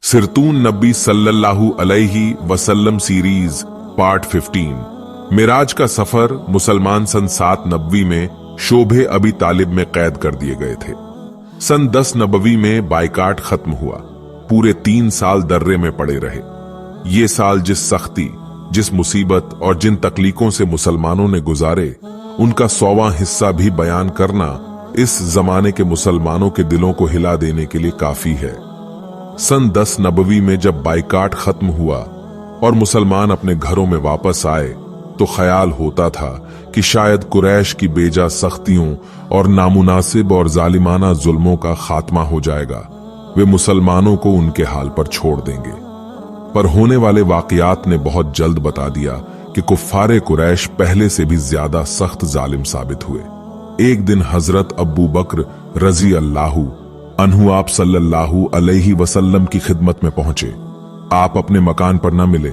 सिरतून नबी सल्लल्लाहु अलैहि वसल्लम सीरीज पार्ट 15। मिराज का सफर मुसलमान सन 7 नबवी में शोभे अबी तालिब में कैद कर दिए गए थे। सन 10 नबवी में बाइकाट खत्म हुआ। पूरे 3 साल दर्रे में पड़े रहे। ये साल जिस सख्ती, जिस मुसीबत और जिन तकलीफों से मुसलमानों ने गुजारे, उनका 100वां हिस्सा भी बयान करना इस जमाने के मुसलमानों के दिलों को हिला देने के लिए काफी है। सन 10 नबवी में जब बाइकाट खत्म हुआ और मुसलमान अपने घरों में वापस आए तो ख्याल होता था कि शायद कुरैश की बेजा सख्तियों और नामुनासिब और जालिमाना जुल्मों का खात्मा हो जाएगा। वे मुसलमानों को उनके हाल पर छोड़ देंगे। पर होने वाले वाकयात ने बहुत जल्द बता दिया कि कुफ्फारे कुरैश पहले से भी ज्यादा सख्त जालिम साबित हुए। एक दिन हजरत अबू बकर रजी अल्लाहु अन्हु आप सल्लल्लाहु अलैहि वसल्लम की खिदमत में पहुंचे। आप अपने मकान पर न मिले।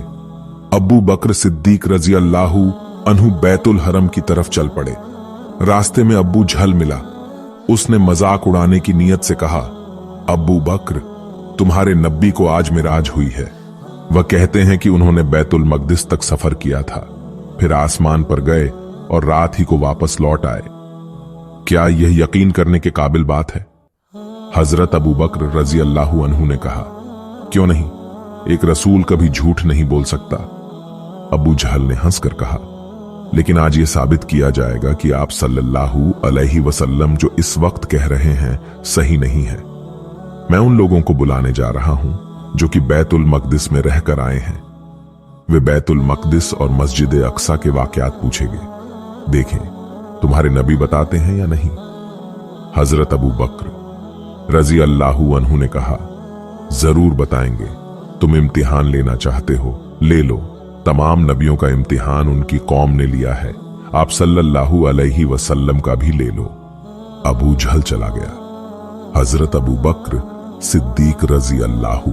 अबू बकर सिद्दीक रजी अल्लाहु अन्हु बैतुल हरम की तरफ चल पड़े। रास्ते में अब्बू झल मिला। उसने मजाक उड़ाने की नीयत से कहा, अबू बकर, तुम्हारे नब्बी को आज मिराज हुई है। वह कहते हैं कि उन्होंने बैतुल मकदिस तक सफर किया था, फिर आसमान पर गए और रात ही को वापस लौट आए। क्या यह यकीन करने के काबिल बात है? हजरत अबू बकर रजी अल्लाहु अन्हु ने कहा, क्यों नहीं, एक रसूल कभी झूठ नहीं बोल सकता। अबू जहल ने हंसकर कहा, लेकिन आज यह साबित किया जाएगा कि आप सल्लल्लाहु अलैहि वसल्लम जो इस वक्त कह रहे हैं सही नहीं है। मैं उन लोगों को बुलाने जा रहा हूं जो कि बैतुल मकदिस में रहकर आए हैं। वे बैतुल मकदिस और मस्जिद अक्सा के वाकयात पूछेंगे। देखें तुम्हारे नबी बताते हैं या नहीं। हजरत अबू बकर रजी अल्लाहु अन्हु ने कहा, जरूर बताएंगे। तुम इम्तिहान लेना चाहते हो, ले लो। तमाम नबियों का इम्तिहान उनकी कौम ने लिया है, आप सल्लल्लाहु अलैहि वसल्लम का भी ले लो। अबू जहल चला गया। हजरत अबू बकर सिद्दीक रजी अल्लाहु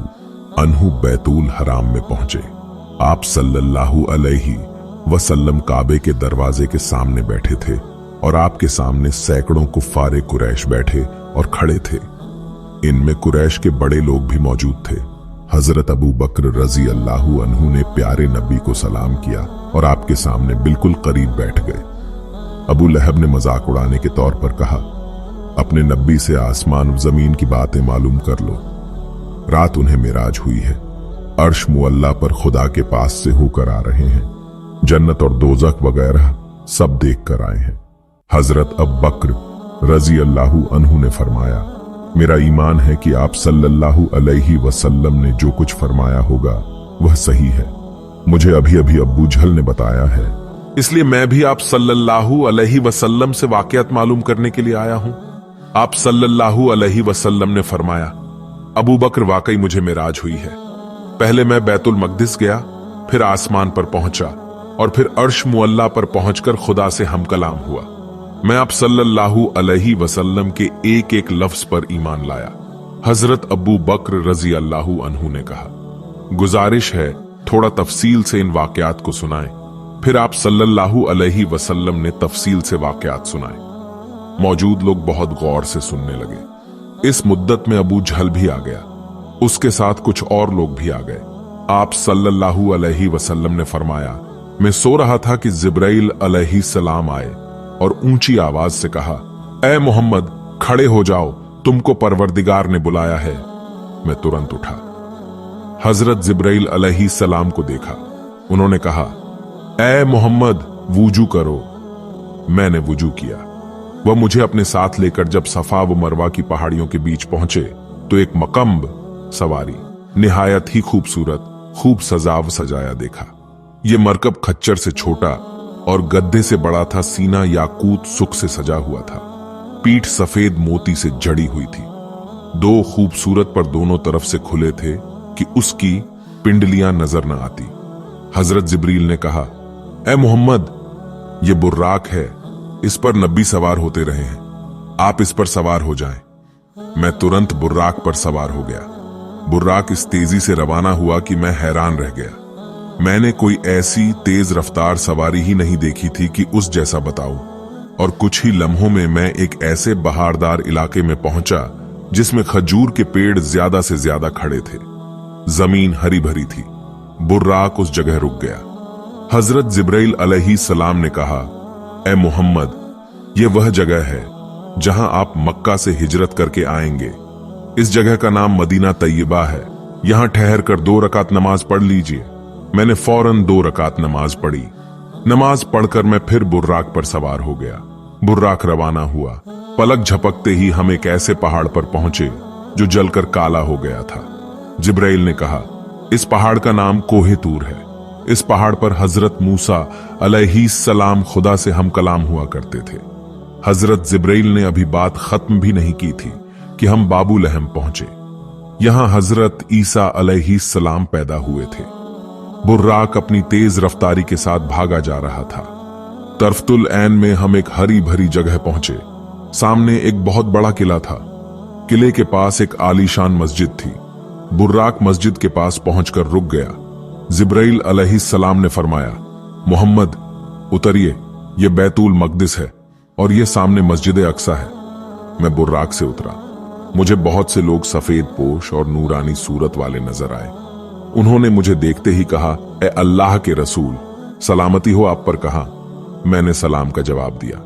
अन्हु बैतुल हराम में पहुंचे। आप सल्लल्लाहु अलैहि वसल्लम काबे के दरवाजे के सामने बैठे थे और आपके सामने सैकड़ों कुफ्फारे कुरैश बैठे और खड़े थे। इनमें कुरैश के बड़े लोग भी मौजूद थे। हजरत अबू बकर रजी अल्लाहु अन्हु ने प्यारे नबी को सलाम किया और आपके सामने बिल्कुल करीब बैठ गए। अबू लहब ने मजाक उड़ाने के तौर पर कहा, अपने नबी से आसमान जमीन की बातें मालूम कर लो। रात उन्हें मिराज हुई है। अर्श मुअल्ला पर खुदा के पास से होकर आ रहे हैं। जन्नत और दोजख वगैरह सब देख कर आए हैं। हजरत अबू बकर रजी अल्लाहु अन्हु ने फरमाया, मेरा ईमान है कि आप सल्लल्लाहु अलैहि वसल्लम ने जो कुछ फरमाया होगा वह सही है। मुझे अभी अभी अब्बू जहल ने बताया है, इसलिए मैं भी आप सल्लल्लाहु अलैहि वसल्लम से वाकयात मालूम करने के लिए आया हूं। आप सल्लल्लाहु अलैहि वसल्लम ने फरमाया, अबू बकर वाकई मुझे मिराज हुई है। पहले मैं बैतुल मकदिस गया, फिर आसमान पर पहुंचा और फिर अर्श मुअल्ला पर पहुंचकर खुदा से हम कलाम हुआ। मैं आप सल्लल्लाहु अलैहि वसल्लम के एक एक लफ्ज पर ईमान लाया। हजरत अबू बकर रजी अल्लाहु अन्हु ने कहा, गुजारिश है थोड़ा तफसील से इन वाकयात को सुनाएं। फिर आप सल्लल्लाहु अलैहि वसल्लम ने तफसील से वाकयात सुनाए। मौजूद लोग बहुत गौर से सुनने लगे। इस मुद्दत में अबू जहल भी आ गया। उसके साथ कुछ और लोग भी आ गए। आप सल्लल्लाहु अलैहि वसल्लम ने फरमाया, मैं सो रहा था कि जिब्राइल अलैहि सलाम आए और ऊंची आवाज से कहा, ऐ मोहम्मद खड़े हो जाओ, तुमको परवरदिगार ने बुलाया है। मैं तुरंत उठा। हजरत जिब्राइल अलैहि सलाम को देखा। उन्होंने कहा, ऐ मोहम्मद वुजू करो। मैंने वुजू किया। वह मुझे अपने साथ लेकर जब सफा व मरवा की पहाड़ियों के बीच पहुंचे तो एक मकम्ब सवारी निहायत ही खूबसूरत, खूब सजा व सजाया देखा। ये मरकब खच्चर से छोटा और गद्दे से बड़ा था। सीना याकूत सुख से सजा हुआ था। पीठ सफेद मोती से जड़ी हुई थी। 2 खूबसूरत पर दोनों तरफ से खुले थे कि उसकी पिंडलियां नजर न आती। हजरत जिब्रील ने कहा, ऐ मोहम्मद, ये बुर्राक है, इस पर नबी सवार होते रहे हैं, आप इस पर सवार हो जाएं। मैं तुरंत बुर्राक पर सवार हो गया। बुर्राक इस तेजी से रवाना हुआ कि मैं हैरान रह गया। मैंने कोई ऐसी तेज रफ्तार सवारी ही नहीं देखी थी कि उस जैसा बताऊं। और कुछ ही लम्हों में मैं एक ऐसे बहारदार इलाके में पहुंचा जिसमें खजूर के पेड़ ज्यादा से ज्यादा खड़े थे। जमीन हरी भरी थी। बुर्राक उस जगह रुक गया। हजरत जिब्राइल अलैहिस्सलाम ने कहा, ए मोहम्मद, ये वह जगह है जहां आप मक्का से हिजरत करके आएंगे। इस जगह का नाम मदीना तैयबा है। यहां ठहर कर 2 रकात नमाज पढ़ लीजिए। मैंने फौरन 2 रकात नमाज पढ़ी। नमाज पढ़कर मैं फिर बुर्राक पर सवार हो गया। बुर्राक रवाना हुआ। पलक झपकते ही हम एक ऐसे पहाड़ पर पहुंचे जो जलकर काला हो गया था। जिब्राइल ने कहा, इस पहाड़ का नाम कोहे तूर है। इस पहाड़ पर हजरत मूसा अलैहिस्सलाम खुदा से हम कलाम हुआ करते थे। हजरत जिब्राइल ने अभी बात खत्म भी नहीं की थी कि हम बाबू लहम पहुंचे। यहां हजरत ईसा अलैहिस्सलाम पैदा हुए थे। बुर्राक अपनी तेज रफ्तारी के साथ भागा जा रहा था। तरफतुल ऐन में हम एक हरी भरी जगह पहुंचे। सामने एक बहुत बड़ा किला था। किले के पास एक आलीशान मस्जिद थी। बुर्राक मस्जिद के पास पहुंचकर रुक गया। जिब्राइल अलैहिस्सलाम ने फरमाया, मोहम्मद उतरिए, यह बैतुल मकदिस है और यह सामने मस्जिद अक्सा है। मैं बुर्राक से उतरा। मुझे बहुत से लोग सफेद पोश और नूरानी सूरत वाले नजर आए। उन्होंने मुझे देखते ही कहा, ए अल्लाह के रसूल, सलामती हो आप पर। कहा। मैंने सलाम का जवाब दिया।